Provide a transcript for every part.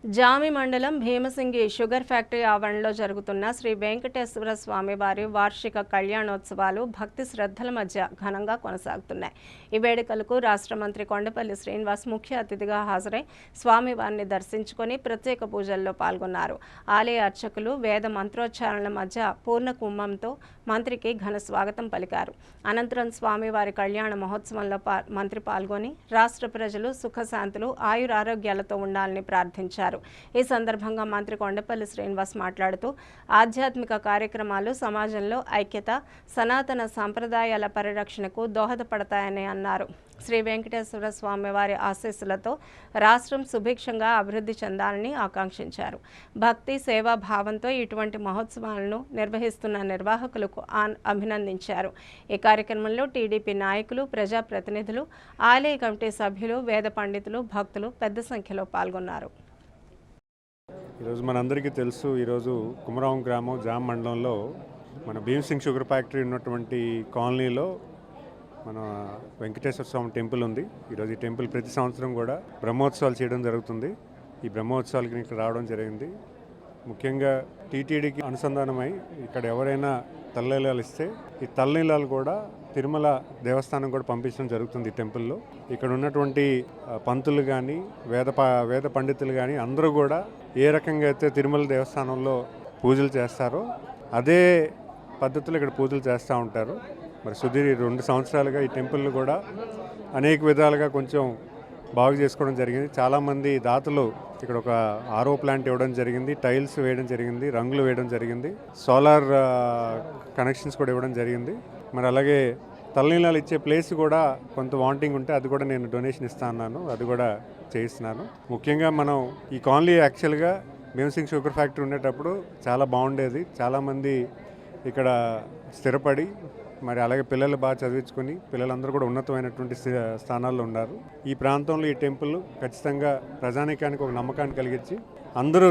జామి మండలం Bhimasingi sugar factory ఆవరణలో జరుగుతున్న శ్రీ వెంకటేశ్వర స్వామి వారి వార్షిక కళ్యాణోత్సవాలు భక్తి శ్రద్ధల మధ్య ఘనంగా కొనసాగుతున్నాయి. ఈ వేడుకలకు రాష్ట్ర మంత్రి కొండపల్లి శ్రీనివాస్ ముఖ్య అతిథిగా హాజరై స్వామివారిని దర్శించుకొని ప్రత్యేక పూజల్లో పాల్గొన్నారు. ఆలయ అర్చకులు వేద మంత్రోచ్చారణల మధ్య పూర్ణ కుంభంతో మంత్రికి ఘన స్వాగతం పలికారు. అనంతరం స్వామివారి కళ్యాణ మహోత్సవంలో మంత్రి పాల్గొని రాష్ట్ర ప్రజలు సుఖశాంతులు ఆయురారోగ్యాలతో ఉండాలని ప్రార్థించారు. ఈ సందర్భంగా మంత్రి కొండపల్లి శ్రీనివాస్ మాట్లాడుతూ ఆధ్యాత్మిక కార్యక్రమాలు సమాజంలో ఐక్యత, సనాతన సంప్రదాయాల పరిరక్షణకు దోహదపడతాయని అన్నారు. శ్రీ వెంకటేశ్వర స్వామి వారి ఆశీస్సులతో రాష్ట్రం సుభిక్షంగా అభివృద్ధి చెందాలని ఆకాంక్షించారు. భక్తి సేవా భావంతో ఇటువంటి మహోత్సవాలను నిర్వహిస్తున్న నిర్వాహకులకు అభినందించారు. ఈ కార్యక్రమంలో టీడీపీ నాయకులు, ప్రజాప్రతినిధులు, ఆలయ కమిటీ సభ్యులు, వేద పండితులు, భక్తులు పెద్ద సంఖ్యలో పాల్గొన్నారు. ఈరోజు మనందరికీ తెలుసు, ఈరోజు కుమరాం గ్రామం జామ్ మండలంలో మన భీమసింగ్ షుగర్ ఫ్యాక్టరీ ఉన్నటువంటి కాలనీలో మన వెంకటేశ్వర స్వామి టెంపుల్ ఉంది. ఈరోజు ఈ టెంపుల్ ప్రతి సంవత్సరం కూడా బ్రహ్మోత్సవాలు చేయడం జరుగుతుంది. ఈ బ్రహ్మోత్సవాలకి ఇక్కడ రావడం జరిగింది. ముఖ్యంగా టీటీడీకి అనుసంధానమై ఇక్కడ ఎవరైనా తల్లనీలాలు ఇస్తే ఈ తల్లనీలాలు కూడా తిరుమల దేవస్థానం కూడా పంపించడం జరుగుతుంది. ఈ టెంపుల్లో ఇక్కడ ఉన్నటువంటి పంతులు కానీ వేద పండితులు కానీ అందరూ కూడా ఏ రకంగా అయితే తిరుమల దేవస్థానంలో పూజలు చేస్తారో అదే పద్ధతిలో ఇక్కడ పూజలు చేస్తూ ఉంటారు. మరి సుదీర్ 2 సంవత్సరాలుగా ఈ టెంపుల్ని కూడా అనేక విధాలుగా కొంచెం బాగు చేసుకోవడం జరిగింది. చాలామంది దాతలు ఇక్కడ ఒక ఆర్ఓ ప్లాంట్ ఇవ్వడం జరిగింది, టైల్స్ వేయడం జరిగింది, రంగులు వేయడం జరిగింది, సోలార్ కనెక్షన్స్ కూడా ఇవ్వడం జరిగింది. మరి అలాగే తలనీలాలు ఇచ్చే ప్లేస్ కూడా కొంత వాంటింగ్ ఉంటే అది కూడా నేను డొనేషన్ ఇస్తా అన్నాను, అది కూడా చేయిస్తున్నాను. ముఖ్యంగా మనం ఈ కాలనీ యాక్చువల్గా భీమసింగ్ షుగర్ ఫ్యాక్టరీ ఉండేటప్పుడు చాలా బాగుండేది. చాలామంది ఇక్కడ స్థిరపడి మరి అలాగే పిల్లలు బాగా చదివించుకొని పిల్లలందరూ కూడా ఉన్నతమైనటువంటి స్థానాల్లో ఉన్నారు. ఈ ప్రాంతంలో ఈ టెంపుల్ ఖచ్చితంగా ప్రజానీకానికి ఒక నమ్మకాన్ని కలిగించి అందరూ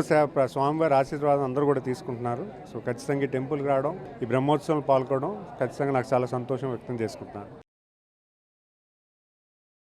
స్వామివారి ఆశీర్వాదం అందరూ కూడా తీసుకుంటున్నారు. సో ఖచ్చితంగా ఈ టెంపుల్కి రావడం, ఈ బ్రహ్మోత్సవం పాల్గొనడం ఖచ్చితంగా నాకు చాలా సంతోషం వ్యక్తం చేసుకుంటున్నాను.